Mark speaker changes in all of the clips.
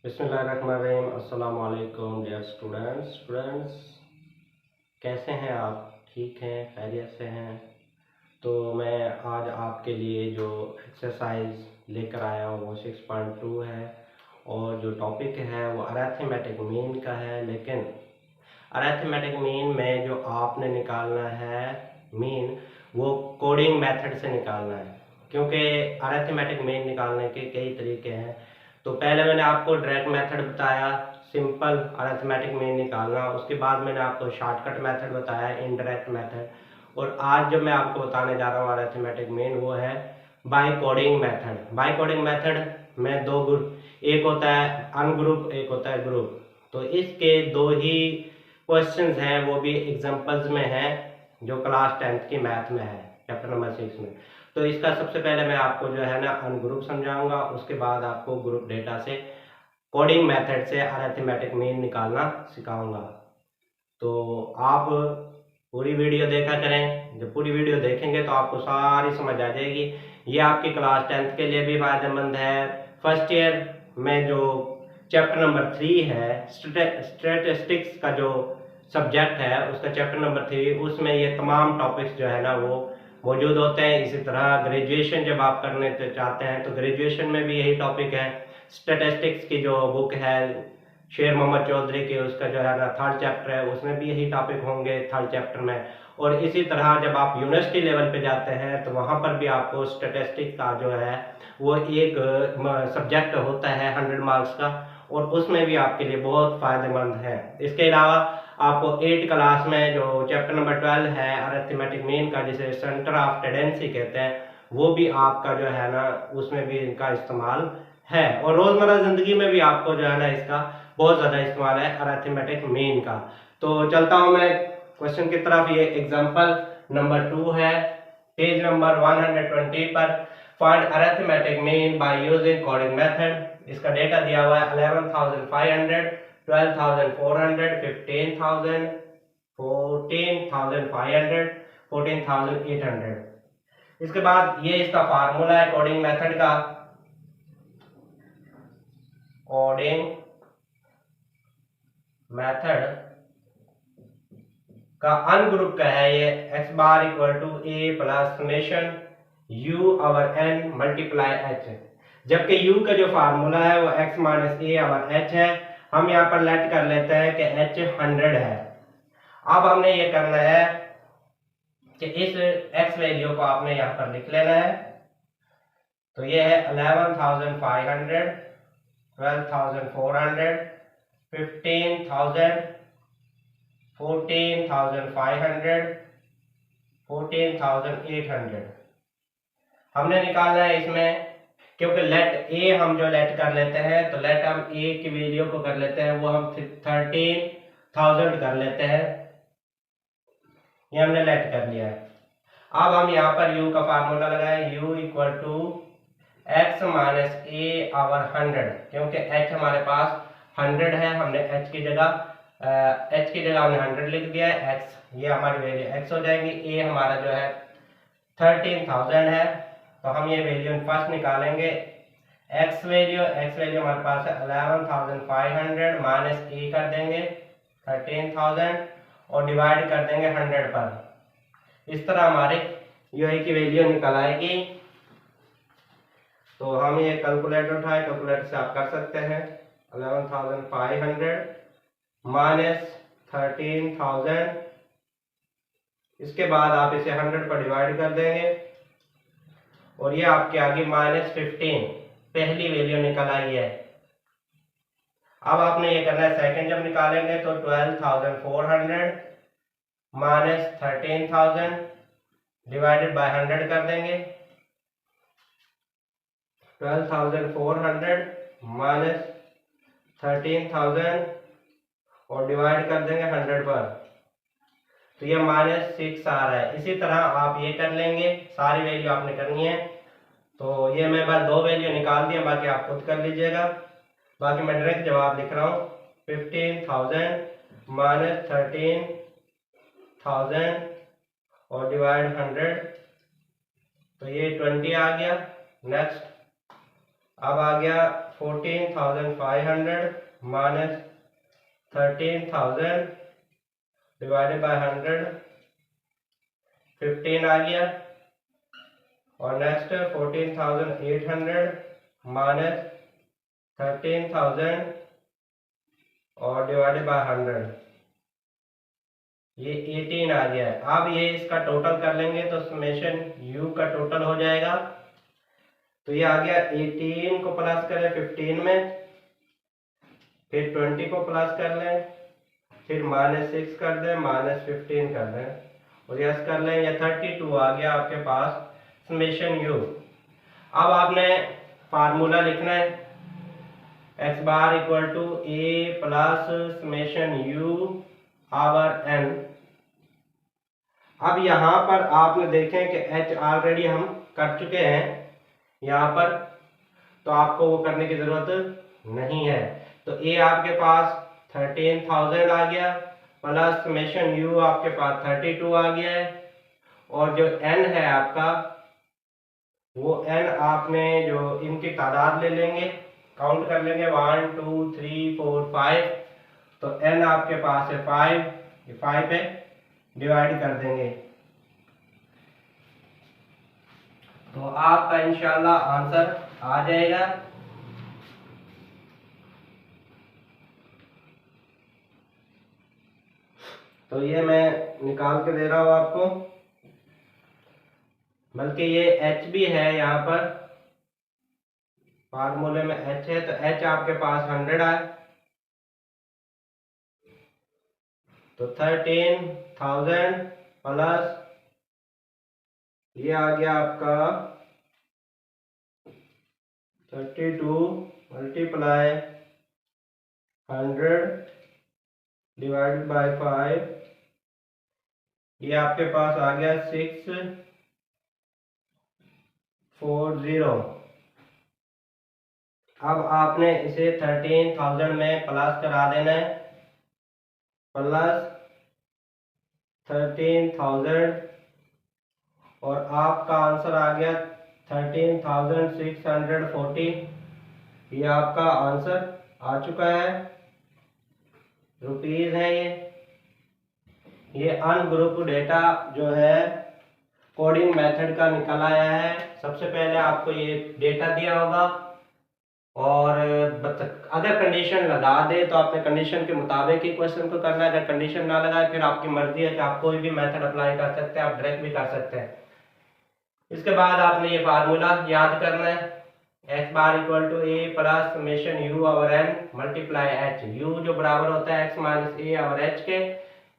Speaker 1: बिस्मिल्लाहिर्रहमानिर्रहीम। अस्सलाम वालेकुम डियर स्टूडेंट्स। कैसे हैं आप? ठीक हैं, खैरियत से हैं? तो मैं आज आपके लिए जो एक्सरसाइज लेकर आया हूँ वो 6.2 है और जो टॉपिक है वो अरिथमेटिक मीन का है। लेकिन अरिथमेटिक मीन में जो आपने निकालना है मीन, वो कोडिंग मेथड से निकालना है, क्योंकि अरिथमेटिक मीन निकालने के कई तरीके हैं। तो पहले मैंने आपको डायरेक्ट मेथड बताया, सिंपल अरिथमेटिक मीन निकालना। उसके बाद मैंने आपको शॉर्टकट मेथड बताया, इनडायरेक्ट मेथड। और आज जो मैं आपको बताने जा रहा हूँ अरिथमेटिक मीन, वो है by coding method. By coding method में दो ग्रुप, एक होता है अनग्रुप, एक होता है ग्रुप। तो इसके दो ही क्वेश्चंस हैं, वो भी एग्जांपल्स में हैं, जो क्लास 10th की मैथ में है, चैप्टर नंबर 6 में। तो इसका सबसे पहले मैं आपको जो है ना अनग्रुप समझाऊंगा, उसके बाद आपको ग्रुप डेटा से कोडिंग मेथड से अरिथमेटिक मीन निकालना सिखाऊंगा। तो आप पूरी वीडियो देखा करें। जब पूरी वीडियो देखेंगे तो आपको सारी समझ आ जाएगी। ये आपकी क्लास 10th के लिए भी फायदेमंद है। फर्स्ट ईयर में जो चैप्टर नंबर 3 है, स्टैटिस्टिक्स का जो सब्जेक्ट है, उसका चैप्टर नंबर 3, उसमें ये तमाम टॉपिक्स जो है ना वो मौजूद होते हैं। इसी तरह ग्रेजुएशन जब आप करने चाहते हैं तो ग्रेजुएशन में भी यही टॉपिक है। स्टैटिस्टिक्स की जो बुक है शेर मोहम्मद चौधरी की, उसका जो है ना 3rd चैप्टर है, उसमें भी यही टॉपिक होंगे 3rd चैप्टर में। और इसी तरह जब आप यूनिवर्सिटी लेवल पे जाते हैं तो वहाँ पर भी आपको स्टैटिस्टिक्स का जो है वो एक सब्जेक्ट होता है 100 मार्क्स का, और उसमें भी आपके लिए बहुत फायदेमंद है। इसके अलावा आपको 8 क्लास में जो चैप्टर नंबर 12 है अरिथमेटिक मीन का, जिसे सेंटर ऑफ टेंडेंसी कहते हैं, वो भी आपका जो है ना उसमें भी इनका इस्तेमाल है। और रोजमर्रा जिंदगी में भी आपको जो है ना इसका बहुत ज्यादा इस्तेमाल है अरिथमेटिक मीन का। तो चलता हूं मैं क्वेश्चन की तरफ। ये एग्जांपल नंबर 2 है, पेज नंबर 120 पर। Find arithmetic mean by using coding method. इसका डेटा दिया हुआ है 11,500, 12,400, 15,000, 14,500, 14,800। इसके बाद ये इसका फार्मूला है कोडिंग मेथड का। कोडिंग मेथड का अनग्रुप का है ये, x bar equal to a plus summation u over n multiply h। जबकि u का जो फार्मूला है वो x minus a over h है। हम यहाँ पर लेट कर लेते हैं कि h 100 है। अब हमने ये करना है कि इस x वैल्यू को आपने यहाँ पर लिख लेना है। तो ये है 11,500, 12,400, 15,000, 14,500, 14,800 हमने निकालना है इसमें। क्योंकि लेट ए हम जो लेट कर लेते हैं, तो लेट हम ए की वैल्यू को कर लेते हैं, वो हम 13,000 कर लेते हैं। ये हमने लेट कर लिया है। अब हम यहाँ पर u का फार्मूला लगाएं, u equal to x minus a over 100। क्योंकि h हमारे पास 100 है, हमने h की जगह हमने 100 लिख दिया है। x ये हमारी वैल्यू x हो जाएंगी। a हमारा जो है 13,000 है, तो हम ये वैल्यू फर्स्ट निकालेंगे। x वैल्यू हमारे पास है 11,500 माइनस a कर देंगे 13,000 और डिवाइड कर देंगे 100 पर। इस तरह हमारे u की वैल्यू निकल आएगी। तो हम ये कैलकुलेटर उठाए, कैलकुलेटर से आप कर सकते हैं। 11,500 माइनस 13,000, इसके बाद आप इसे 100 पर डिवाइड कर देंगे और ये आपके आगे -15 पहली वैल्यू निकल आई है। अब आपने ये करना है, सेकंड जब निकालेंगे तो 12,400 माइनस 13,000 डिवाइडेड बाय 100 कर देंगे। 12,400 माइनस 13,000 और डिवाइड कर देंगे 100 पर, तो ये -6 आ रहा है। इसी तरह आप ये कर लेंगे, सारी वैल्यू आपने करनी है। तो ये मैं बस 2 वैल्यू निकाल दिया, बाकी आप खुद कर लीजिएगा। बाकी मैं डायरेक्ट जवाब लिख रहा हूँ, 15,000 माइनस 13,000 और डिवाइड 100, तो ये 20 आ गया। नेक्स्ट अब आ गया 14,500 माइनस 13,000 डिवाइडेड बाय 100, 15 आ गया। और नेक्स्ट 14,800 माइनस 13,000 और डिवाइडेड बाय 100, ये 18 आ गया है। अब ये इसका टोटल कर लेंगे तो समेशन u का टोटल हो जाएगा। तो ये आ गया 18 को प्लस करें 15 में, फिर 20 को प्लस कर लें, फिर -6 कर दें, -15 कर दें और यस कर लें। ये 32 आ गया आपके पास समेशन u। अब आपने फार्मूला लिखना है x bar equal to a plus summation u over n। अब यहाँ पर आपने देखें कि h ऑलरेडी हम कर चुके हैं यहाँ पर, तो आपको वो करने की जरूरत नहीं है। तो a आपके पास 13,000 आ गया प्लस समेशन u आपके पास 32 आ गया है, और जो n है आपका वो n आपने जो इनकी तादाद ले लेंगे, काउंट कर लेंगे 1 2 3 4 5, तो n आपके पास है 5, ये 5 पे डिवाइड कर देंगे तो आपका इंशाल्लाह आंसर आ जाएगा। तो ये मैं निकाल के दे रहा हूँ आपको, बल्कि ये h भी है यहाँ पर फार्मूले में h है, तो h आपके पास 100 है, तो 13,000 प्लस ये आ गया आपका 32 मल्टीप्लाई 100 डिवाइडेड बाय 5, ये आपके पास आ गया 640। अब आपने इसे 13,000 में प्लस करा देना है, प्लस 13,000 और आपका आंसर आ गया 13,640। ये आपका आंसर आ चुका है, रुपीज है ये अनग्रुप डेटा जो है कोडिंग मेथड का निकल आया है। सबसे पहले आपको ये डेटा दिया होगा और अगर कंडीशन लगा दे तो आपने कंडीशन के मुताबिक ही क्वेश्चन को करना है। अगर कंडीशन ना लगाए फिर आपकी मर्जी है कि आप कोई भी मेथड अप्लाई कर सकते हैं, आप डायरेक्ट भी कर सकते हैं। इसके बाद आपने ये फार्मूला याद करना है, x bar equal to a plus summation u over n multiply h। u जो बराबर होता है x minus a over h के,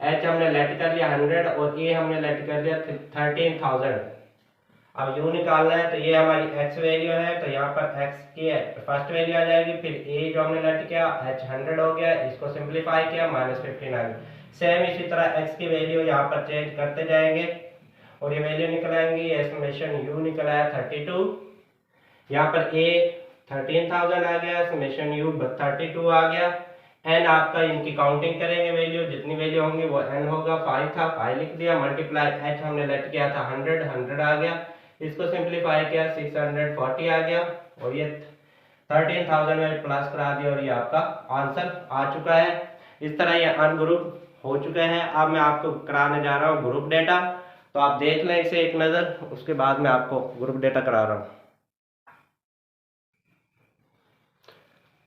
Speaker 1: h हमने लेट कर लिया 100 और a हमने लेट कर लिया 13,000। अब u निकालना है, तो ये हमारी x वैल्यू है, तो यहाँ पर x की फर्स्ट वैल्यू आ जाएगी, फिर a जो हमने लेट किया h 100 हो गया, इसको सिंप्लीफाई किया -15 आ गया। सेम इसी तरह x की वैल्यू यहाँ पर चेंज करते जाएंगे और ये वैल्यू निकल आएंगी। समेशन u निकल आया 32, यहाँ पर a 13,000 आ गया, समेशन u 32 आ गया। n आपका इनकी काउंटिंग करेंगे वैल्यू, जितनी वैल्यू होंगी वो n होगा, 5 था 5 लिख दिया, मल्टीप्लाई h हमने लेट किया था 100 आ गया, इसको सिंप्लीफाई किया 640 आ गया और ये 13,000 में प्लस करा दिया और ये आपका आंसर आ चुका है। इस तरह ये अनग्रुप हो चुके हैं। अब मैं आपको कराने जा रहा हूँ ग्रुप डेटा, तो आप देख लें इसे एक नज़र, उसके बाद मैं आपको ग्रुप डेटा करा रहा हूँ।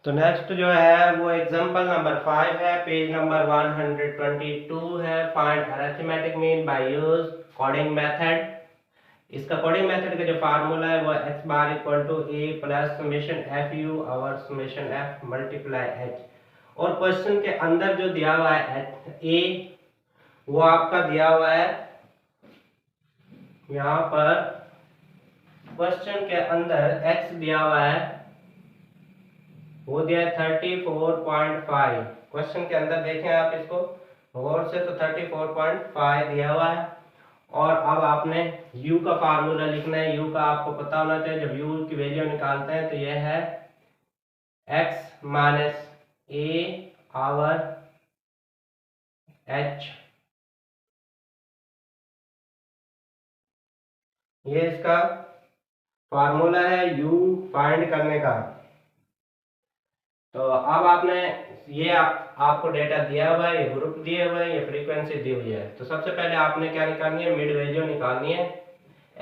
Speaker 1: तो नेक्स्ट जो है वो एग्जांपल नंबर 5 है, पेज नंबर 122 है। Find arithmetic mean by use coding method. इसका कोडिंग मेथड का जो फार्मूला है वो x bar equal to a plus summation f u और समेशन f मल्टीप्लाई h। और क्वेश्चन के अंदर जो दिया हुआ है a वो आपका दिया हुआ है यहाँ पर, क्वेश्चन के अंदर x दिया हुआ है वो दिया है 34.5। क्वेश्चन के अंदर देखें आप इसको गौर से, तो 34.5 दिया हुआ है। और अब आपने u का फार्मूला लिखना है। u का आपको पता होना चाहिए, जब u की वैल्यू निकालते हैं तो यह है x minus a over h, ये इसका फार्मूला है u फाइंड करने का। तो अब आपने ये आपको डेटा दिया हुआ है, ये ग्रुप दिए हुए हैं, ये फ्रीक्वेंसी दी हुई है। तो सबसे पहले आपने क्या निकालनी है, मिड वैल्यू निकालनी है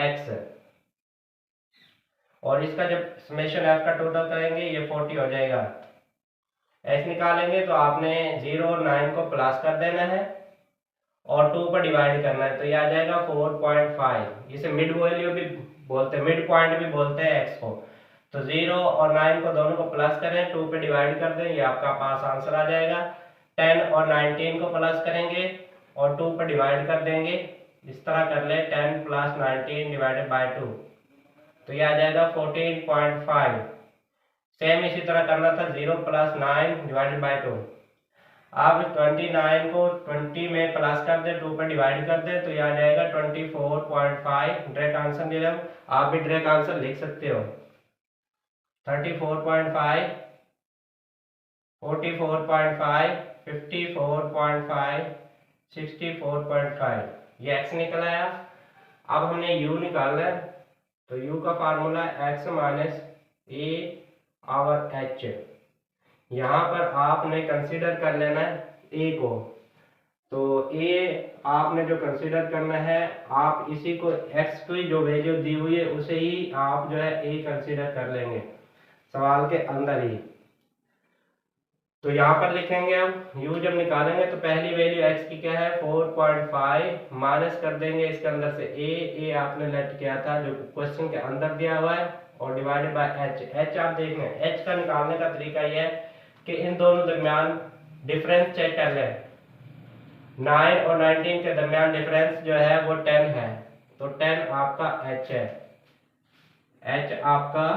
Speaker 1: x, और इसका जब समेशन f का टोटल करेंगे ये 40 हो जाएगा। x निकालेंगे तो आपने 0 और 9 को प्लस कर देना है और 2 पर डिवाइड करना है, तो ये आ जाएगा 4.5। इसे मिड वैल्यू भी बोलते हैं, मिड पॉइंट भी बोलते हैं x को। तो 0 और 9 को दोनों को प्लस करें, 2 पे डिवाइड कर दें, ये आपका पास आंसर आ जाएगा। 10 और 19 को प्लस करेंगे और 2 पे डिवाइड कर देंगे, इस तरह कर ले, 10 प्लस 19 डिवाइडेड बाय 2, तो ये आ जाएगा 14.5। सेम इसी तरह करना था, 0 प्लस 9 डिवाइडेड बाय 2। आप 29 को 20 में प्लस कर दे, 2 पर डिवाइड कर दे, तो ये आ जाएगा 24.5। डायरेक्ट आंसर ले लो, आप भी डायरेक्ट आंसर लिख सकते हो। 34.5, 44.5, 54.5, 64.5, ये x निकला है। अब हमने u निकालना है, तो u का formula x minus a over h। यहाँ पर आपने कंसीडर कर लेना है a को, तो a आपने जो कंसीडर करना है, आप इसी को x की जो वैल्यू दी हुई है उसे ही आप जो है a कंसीडर कर लेंगे सवाल के अंदर ही। तो यहाँ पर लिखेंगे हम u जब निकालेंगे तो पहली वैल्यू x की क्या है 4.5, माइनस कर देंगे इसके अंदर से a आपने लेट किया था जो क्वेश्चन के अंदर दिया हुआ है, और डिवाइडेड बाय h आप देख लें। h का निकालने का तरीका यह है कि इन दोनों दरमियान डिफरेंस चेक कर लें। 9 और 19 के दरमियान डिफरेंस जो है वो 10 है, तो 10 आपका h है, h आपका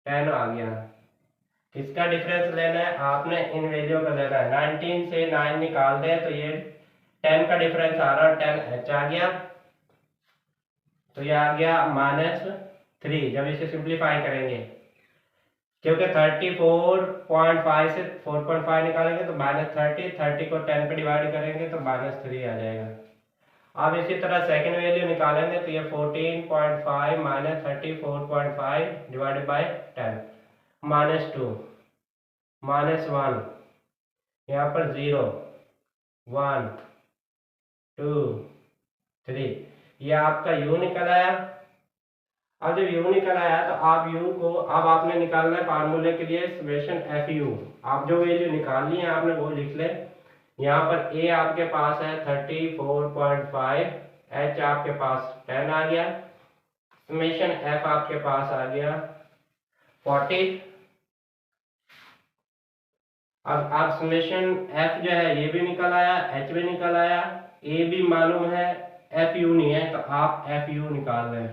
Speaker 1: 10 आ गया। किसका डिफरेंस लेना है, आपने इन वैल्यू का लेना है। 19 से 9 निकाल दें तो ये 10 का डिफरेंस आ रहा है, 10h आ गया, तो ये आ गया -3। जब इसे सिंप्लीफाई करेंगे, क्योंकि 34.5 से 4.5 निकालेंगे तो -30 को 10 पे डिवाइड करेंगे तो -3 आ जाएगा। अब इसी तरह सेकंड वैल्यू निकालेंगे तो ये 14.5 माइनस 34.5 डिवाइडेड बाय 10, -2, -1, यहाँ पर 0, 1, 2, 3, ये आपका u निकल आया। अब जब u निकल आया तो आप u को अब आपने निकालना है फार्मूले के लिए समेशन fu। आप जो वैल्यू निकालनी है आपने वो लिख ले। यहाँ पर a आपके पास है 34.5, h आपके पास 10 आ गया, समेशन f आपके पास आ गया 40। अब आप समेशन f जो है ये भी निकल आया, h भी निकल आया, a भी मालूम है, fu नहीं है, तो आप fu निकाल लें।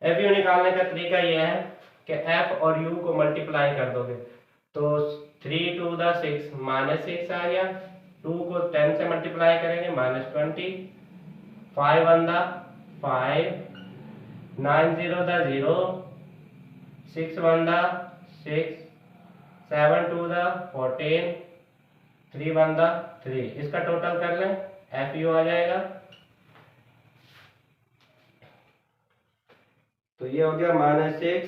Speaker 1: fu निकालने का तरीका यह है कि f और u को मल्टीप्लाई कर दोगे, तो 3 to the 6 -6 आ गया, 2 को 10 से मल्टीप्लाई करेंगे -20, 5 1 the 5, 9 0 the 0, 6 1 the 6, 7 2 the 14, 3 1 the 3। इसका टोटल कर लें, fu आ जाएगा। तो ये हो गया -6,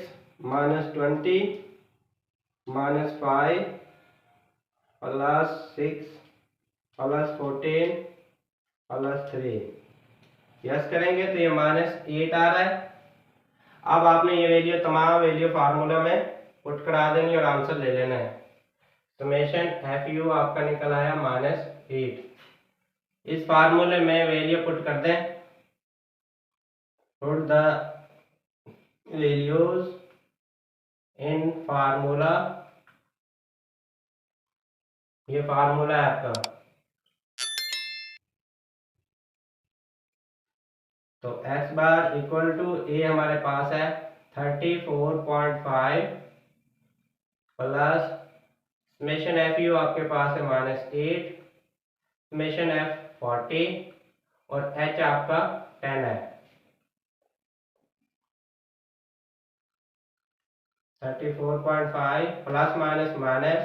Speaker 1: -20, -5 +6 +14 +3। यस करेंगे तो ये -8 आ रहा है। अब आपने ये वैल्यू तमाम वैल्यू फार्मूला में पुट करा देनी और आंसर ले लेना है। समेशन fu आपका निकल आया -8। इस फार्मूले में वैल्यू पुट कर दें, put the values in formula. ये फार्मूला है आपका, तो x bar equal to a हमारे पास है 34.5 प्लस समेशन fu आपके पास है -8, समेशन f 40 और h आपका 10 है। 34.5 plus minus minus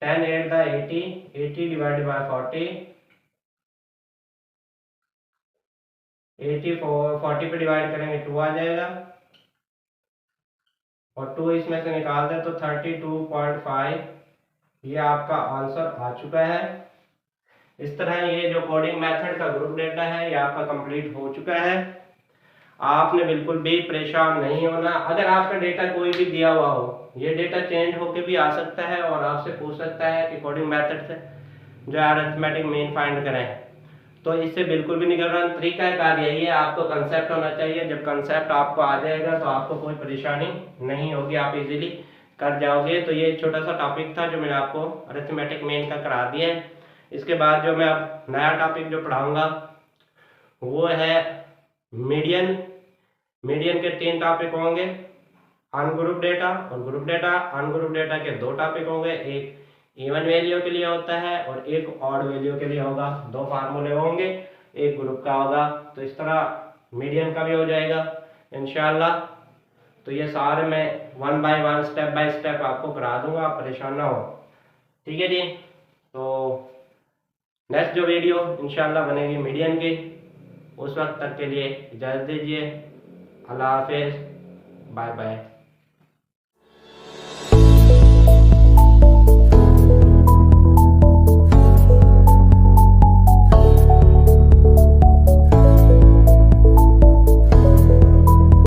Speaker 1: 10 8 the 80, 80 divided by 40, 40 पे डिवाइड करेंगे 2 आ जाएगा, और 2 इसमें से निकाल दें तो 32.5, ये आपका आंसर आ चुका है। इस तरह ये जो कोडिंग मेथड का ग्रुप डेटा है ये आपका कंप्लीट हो चुका है। आपने बिल्कुल भी परेशान नहीं होना। अगर आपका डेटा कोई भी दिया हुआ हो, ये डेटा चेंज होके भी आ सकता है और आपसे पूछ सकता है कि कोडिंग मेथड से जो अरिथमेटिक मीन फाइंड करें, तो इससे बिल्कुल भी नहीं घबराना। तरीका कार यही है, आपको कंसेप्ट होना चाहिए। जब कंसेप्ट आपको आ जाएगा तो आपको कोई परेशानी नहीं होगी, आप इजीली कर जाओगे। तो ये छोटा सा टॉपिक था जो मैंने आपको अरिथमेटिक मीन का करा दिया है। इसके बाद जो मैं अब नया टॉपिक जो पढ़ाऊंगा वो है मीडियन। मीडियन के 3 टॉपिक होंगे, अनग्रुप डेटा और ग्रुप डेटा। अनग्रुप डेटा के 2 टॉपिक होंगे, एक इवन वैल्यू के लिए होता है और एक ऑड वैल्यू के लिए होगा। 2 फार्मूले होंगे, एक ग्रुप का होगा। तो इस तरह मीडियन का भी हो जाएगा इंशाल्लाह। तो ये सारे मैं 1 बाय 1 स्टेप बाय स्टेप आपको करा दूंगा, आप परेशान ना हो, ठीक है जी। तो नेक्स्ट जो वीडियो इंशाल्लाह बनेगी मीडियन की, उस वक्त तक के लिए इजाज़त दीजिए। अल्लाह हाफिज़, बाय बाय।